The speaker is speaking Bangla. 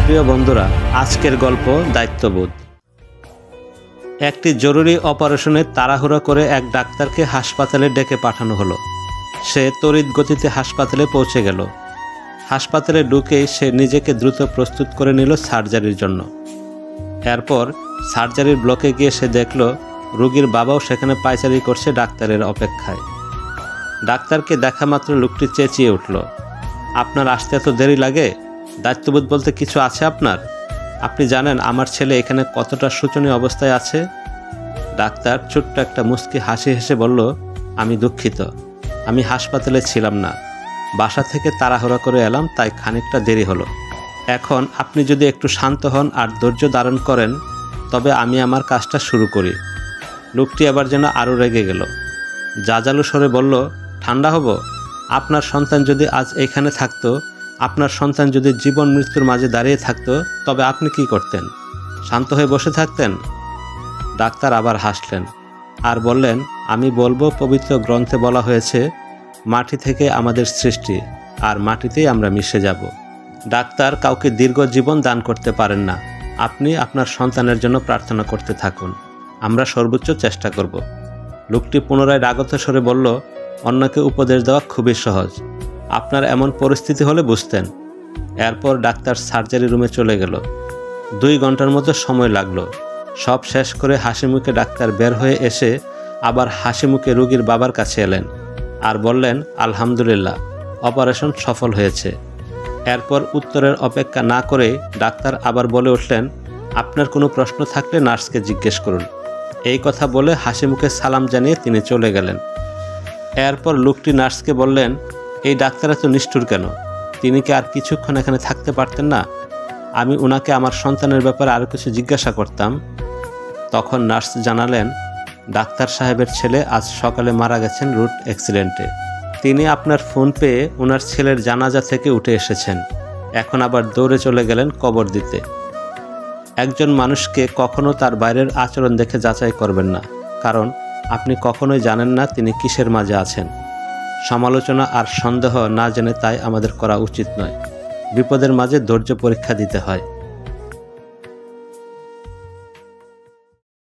প্রিয় বন্ধুরা, আজকের গল্প দায়িত্ববোধ। একটি জরুরি অপারেশনে তাড়াহুড়ো করে এক ডাক্তারকে হাসপাতালে ডেকে পাঠানো হলো। সে তড়িৎ গতিতে হাসপাতালে পৌঁছে গেল। হাসপাতালে ঢুকেই সে নিজেকে দ্রুত প্রস্তুত করে নিল সার্জারির জন্য। এরপর সার্জারির ব্লকে গিয়ে সে দেখল রোগীর বাবাও সেখানে পায়চারি করছে ডাক্তারের অপেক্ষায়। ডাক্তারকে দেখা মাত্র লোকটি চেঁচিয়ে উঠল, আপনার আসতে এত দেরি লাগে? দায়িত্ববোধ বলতে কিছু আছে আপনার? আপনি জানেন আমার ছেলে এখানে কতটা শোচনীয় অবস্থায় আছে? ডাক্তার ছোট্ট একটা মুচকি হাসি হেসে বলল, আমি দুঃখিত, আমি হাসপাতালে ছিলাম না, বাসা থেকে তাড়াহুড়া করে এলাম, তাই খানিকটা দেরি হলো। এখন আপনি যদি একটু শান্ত হন আর ধৈর্য ধারণ করেন তবে আমি আমার কাজটা শুরু করি। লোকটি আবার যেন আরও রেগে গেল। জাজালো স্বরে বলল, ঠান্ডা হব? আপনার সন্তান যদি আজ এইখানে থাকতো, আপনার সন্তান যদি জীবন মৃত্যুর মাঝে দাঁড়িয়ে থাকতো, তবে আপনি কি করতেন? শান্ত হয়ে বসে থাকতেন? ডাক্তার আবার হাসলেন আর বললেন, আমি বলবো পবিত্র গ্রন্থে বলা হয়েছে, মাটি থেকে আমাদের সৃষ্টি আর মাটিতেই আমরা মিশে যাব। ডাক্তার কাউকে দীর্ঘ জীবন দান করতে পারেন না। আপনি আপনার সন্তানের জন্য প্রার্থনা করতে থাকুন, আমরা সর্বোচ্চ চেষ্টা করব। লোকটি পুনরায় রাগত স্বরে বলল, অন্যকে উপদেশ দেওয়া খুবই সহজ, আপনার এমন পরিস্থিতি হলে বুঝতেন। এরপর ডাক্তার সার্জারি রুমে চলে গেল। 2 ঘন্টার মতো সময় লাগলো। সব শেষ করে হাসি মুখে ডাক্তার বের হয়ে এসে আবার হাসি মুখে রোগীর বাবার কাছে এলেন আর বললেন, আলহামদুলিল্লাহ, অপারেশন সফল হয়েছে। এরপর উত্তরের অপেক্ষা না করে ডাক্তার আবার বলে উঠলেন, আপনার কোনো প্রশ্ন থাকলে নার্সকে জিজ্ঞেস করুন। এই কথা বলে হাসি মুখে সালাম জানিয়ে তিনি চলে গেলেন। এরপর লোকটি নার্সকে বললেন, এই ডাক্তার এত নিষ্ঠুর কেন? তিনি কি আর কিছুক্ষণ এখানে থাকতে পারতেন না? আমি ওনাকে আমার সন্তানের ব্যাপারে আরও কিছু জিজ্ঞাসা করতাম। তখন নার্স জানালেন, ডাক্তার সাহেবের ছেলে আজ সকালে মারা গেছেন রোড অ্যাক্সিডেন্টে। তিনি আপনার ফোন পেয়ে ওনার ছেলের জানাজা থেকে উঠে এসেছেন, এখন আবার দৌড়ে চলে গেলেন কবর দিতে। একজন মানুষকে কখনো তার বাইরের আচরণ দেখে যাচাই করবেন না, কারণ আপনি কখনোই জানেন না তিনি কিসের মাঝে আছেন। সমালোচনা আর সন্দেহ না জেনে তাই আমাদের করা উচিত নয়। বিপদের মাঝে ধৈর্য পরীক্ষা দিতে হয়।